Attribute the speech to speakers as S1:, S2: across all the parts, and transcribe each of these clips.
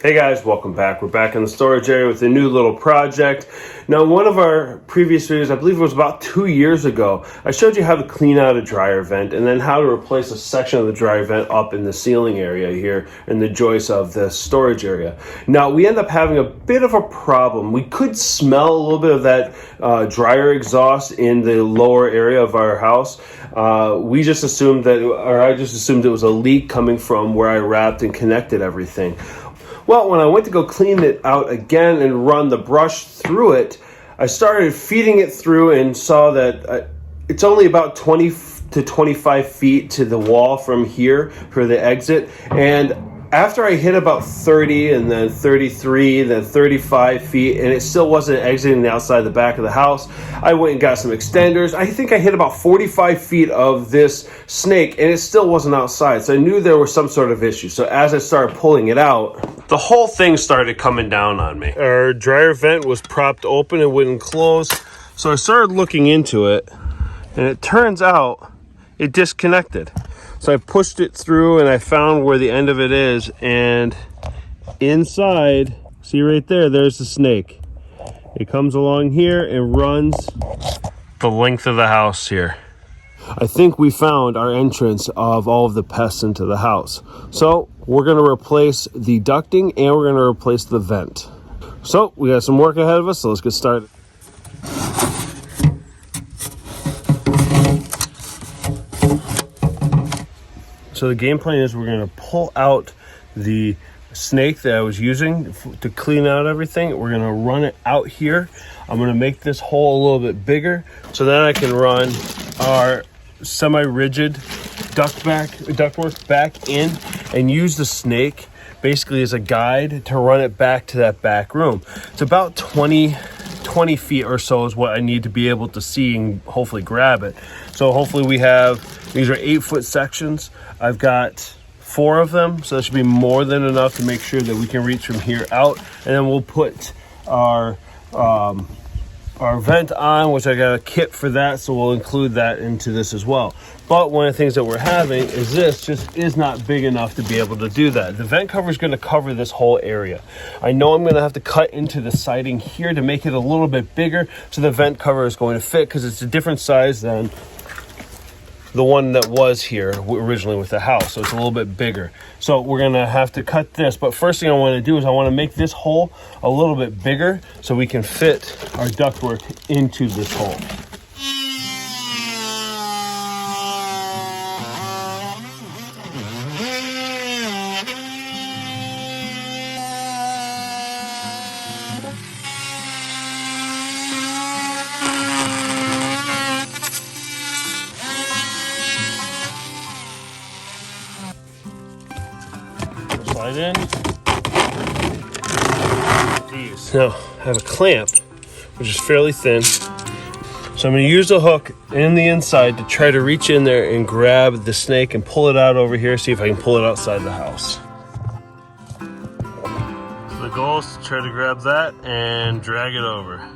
S1: Hey guys, welcome back. We're back in the storage area with a new little project. Now, in one of our previous videos, I believe it was about 2 years ago, I showed you how to clean out a dryer vent and then how to replace a section of the dryer vent up in the ceiling area here in the joist of the storage area. Now, we end up having a bit of a problem. We could smell a little bit of that dryer exhaust in the lower area of our house. I just assumed it was a leak coming from where I wrapped and connected everything. Well, when I went to go clean it out again and run the brush through it, I started feeding it through and saw that it's only about 20 to 25 feet to the wall from here for the exit. And after I hit about 30 and then 33, then 35 feet, and it still wasn't exiting the outside the back of the house, I went and got some extenders. I think I hit about 45 feet of this snake, and it still wasn't outside. So I knew there was some sort of issue. So as I started pulling it out, the whole thing started coming down on me. Our dryer vent was propped open and wouldn't close. So I started looking into it, and it turns out it disconnected. So I pushed it through and I found where the end of it is, and inside, see right there, there's the snake. It comes along here and runs the length of the house here. I think we found our entrance of all of the pests into the house. So we're going to replace the ducting and we're going to replace the vent. So we got some work ahead of us, so let's get started. So the game plan is we're going to pull out the snake that I was using to clean out everything. We're going to run it out here. I'm going to make this hole a little bit bigger so then I can run our semi-rigid ductwork back in and use the snake basically as a guide to run it back to that back room. It's about 20 feet or so is what I need to be able to see and hopefully grab it. So hopefully these are 8-foot sections. I've got 4 of them, so that should be more than enough to make sure that we can reach from here out. And then we'll put our vent on, which I got a kit for that, so we'll include that into this as well. But one of the things that we're having is this just is not big enough to be able to do that. The vent cover is going to cover this whole area. I know I'm going to have to cut into the siding here to make it a little bit bigger, so the vent cover is going to fit because it's a different size than the one that was here originally with the house, so it's a little bit bigger. So we're gonna have to cut this, but first thing I want to do is I want to make this hole a little bit bigger so we can fit our ductwork into this hole. Slide in. These. Now, I have a clamp, which is fairly thin. So I'm going to use a hook in the inside to try to reach in there and grab the snake and pull it out over here, see if I can pull it outside the house. So the goal is to try to grab that and drag it over.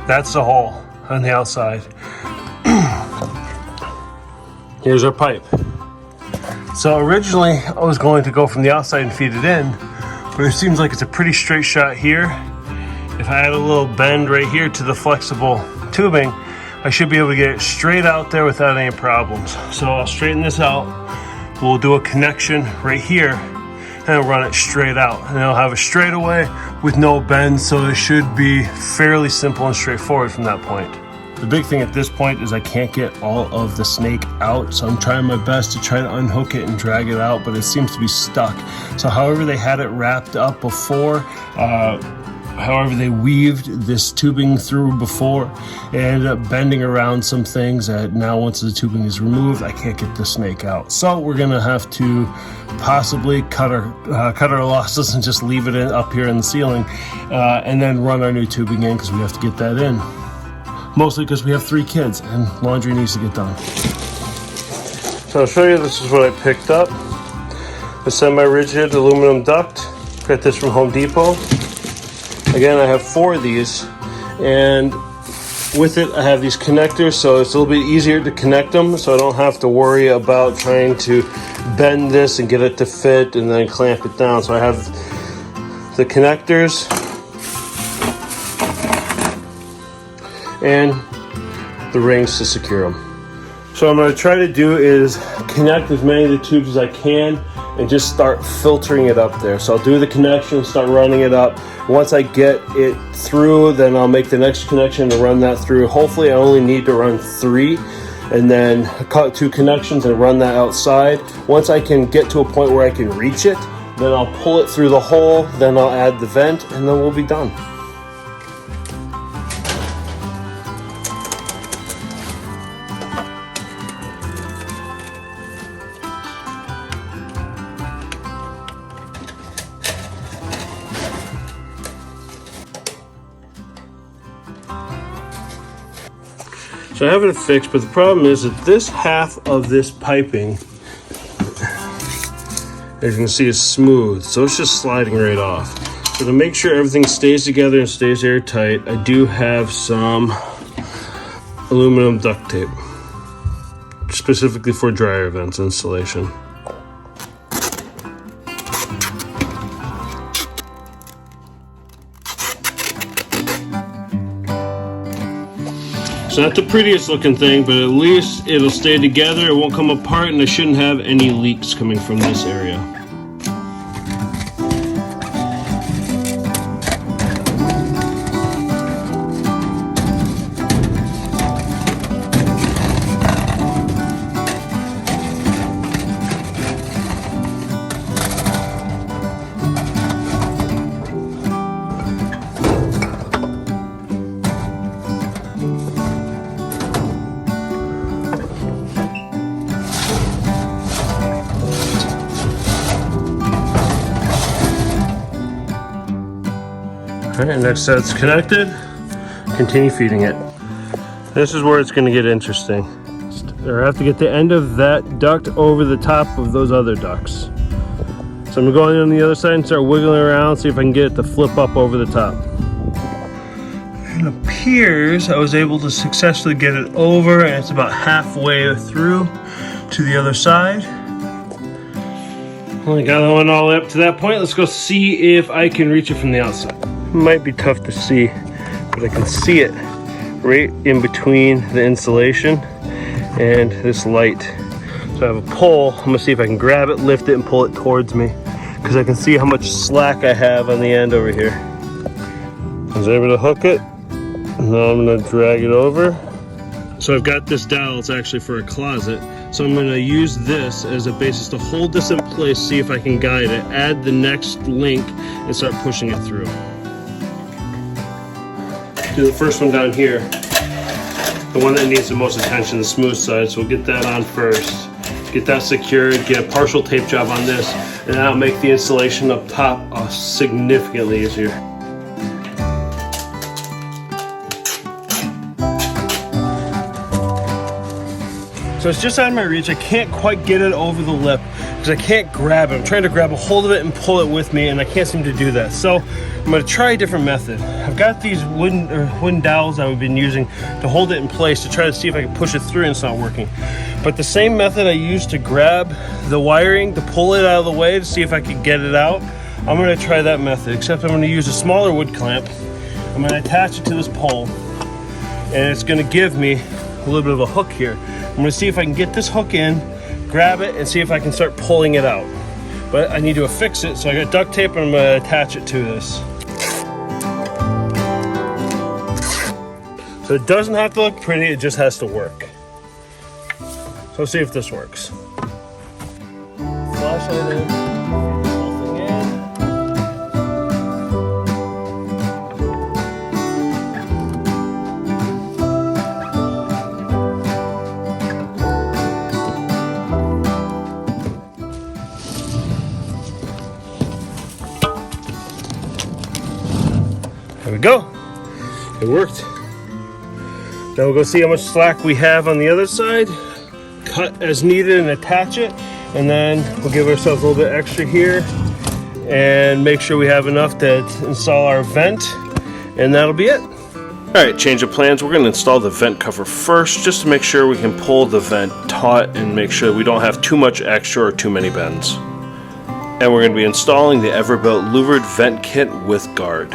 S1: That's the hole on the outside. Here's our pipe. So originally I was going to go from the outside and feed it in, but it seems like it's a pretty straight shot here. If I add a little bend right here to the flexible tubing, I should be able to get it straight out there without any problems. So I'll straighten this out. We'll do a connection right here and run it straight out, and it'll have a straightaway with no bend, so it should be fairly simple and straightforward from that point. The big thing at this point is I can't get all of the snake out, so I'm trying my best to try to unhook it and drag it out, but it seems to be stuck. So however they had it wrapped up before, However, they weaved this tubing through before and ended up bending around some things that now once the tubing is removed, I can't get the snake out. So we're gonna have to possibly cut our losses and just leave it up here in the ceiling and then run our new tubing in because we have to get that in. Mostly because we have 3 kids and laundry needs to get done. So I'll show you, this is what I picked up. The semi-rigid aluminum duct. Got this from Home Depot. Again, I have 4 of these, and with it I have these connectors, so it's a little bit easier to connect them, so I don't have to worry about trying to bend this and get it to fit and then clamp it down. So I have the connectors and the rings to secure them. So what I'm going to try to do is connect as many of the tubes as I can and just start filtering it up there. So I'll do the connection, start running it up. Once I get it through, then I'll make the next connection and run that through. Hopefully I only need to run 3 and then cut 2 connections and run that outside. Once I can get to a point where I can reach it, then I'll pull it through the hole, then I'll add the vent, and then we'll be done. So I have it fixed, but the problem is that this half of this piping, as you can see, is smooth, so it's just sliding right off. So to make sure everything stays together and stays airtight, I do have some aluminum duct tape, specifically for dryer vents installation. It's not the prettiest looking thing, but at least it'll stay together, it won't come apart, and I shouldn't have any leaks coming from this area. Alright, next set's connected. Continue feeding it. This is where it's going to get interesting. I have to get the end of that duct over the top of those other ducts. So I'm going on the other side and start wiggling around, see if I can get it to flip up over the top. It appears I was able to successfully get it over, and it's about halfway through to the other side. Only got that one all the way up to that point. Let's go see if I can reach it from the outside. Might be tough to see, but I can see it right in between the insulation and this light. So I have a pole. I'm gonna see if I can grab it, lift it, and pull it towards me, because I can see how much slack I have on the end over here. I was able to hook it. Now I'm gonna drag it over. So I've got this dowel, it's actually for a closet. So I'm gonna use this as a basis to hold this in place, see if I can guide it, add the next link, and start pushing it through. Do the first one down here, the one that needs the most attention, the smooth side. So we'll get that on first, get that secured, get a partial tape job on this, and that'll make the installation up top significantly easier. So it's just out of my reach. I can't quite get it over the lip because I can't grab it. I'm trying to grab a hold of it and pull it with me, and I can't seem to do that. So I'm going to try a different method. I've got these wooden dowels I've been using to hold it in place to try to see if I can push it through, and it's not working. But the same method I used to grab the wiring to pull it out of the way to see if I could get it out, I'm going to try that method, except I'm going to use a smaller wood clamp. I'm going to attach it to this pole, and it's going to give me a little bit of a hook here. I'm going to see if I can get this hook in, grab it, and see if I can start pulling it out. But I need to affix it, so I got duct tape and I'm going to attach it to this. So it doesn't have to look pretty, it just has to work. So let's see if this works. Flashlight in, feed this whole thing in. go. It worked. Now we'll go see how much slack we have on the other side. Cut as needed and attach it. And then we'll give ourselves a little bit extra here and make sure we have enough to install our vent. And that'll be it. All right, change of plans. We're going to install the vent cover first, just to make sure we can pull the vent taut and make sure we don't have too much extra or too many bends. And we're going to be installing the Everbilt louvered vent kit with guard.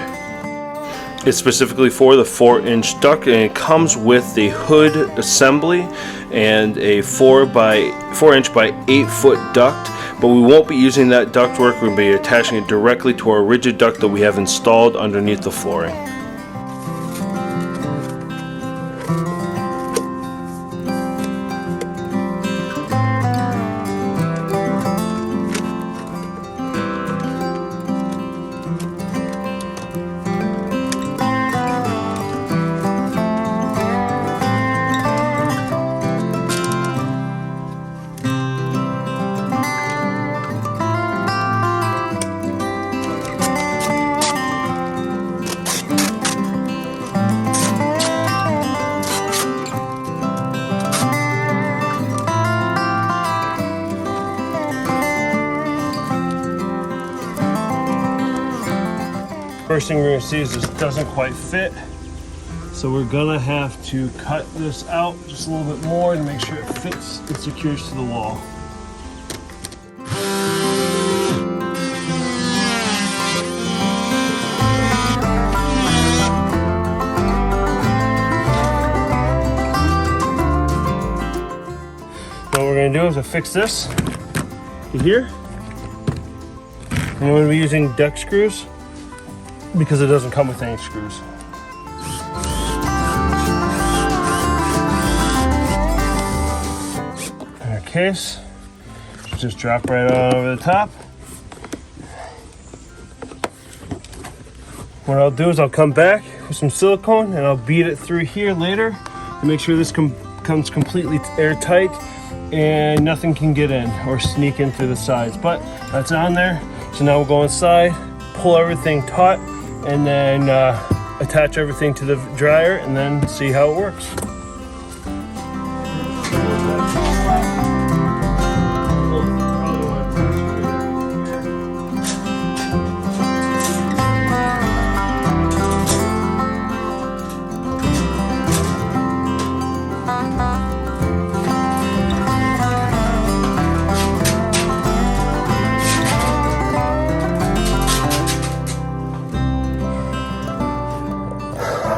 S1: It's specifically for the 4-inch duct, and it comes with the hood assembly and a 4-inch by 8-foot duct. But we won't be using that ductwork. We're going to be attaching it directly to our rigid duct that we have installed underneath the flooring. First thing we're going to see is this doesn't quite fit, so we're gonna have to cut this out just a little bit more to make sure it fits and secures to the wall. What we're going to do is affix this to here, and we're going to be using duct screws, because it doesn't come with any screws. In our case, just drop right on over the top. What I'll do is I'll come back with some silicone and I'll beat it through here later to make sure this comes completely airtight and nothing can get in or sneak in through the sides. But that's on there. So now we'll go inside, pull everything taut, and then attach everything to the dryer and then see how it works.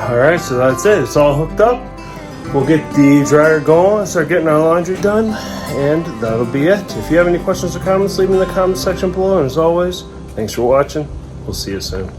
S1: Alright, so that's it. It's all hooked up. We'll get the dryer going and start getting our laundry done, and that'll be it. If you have any questions or comments, leave them in the comment section below. And as always, thanks for watching. We'll see you soon.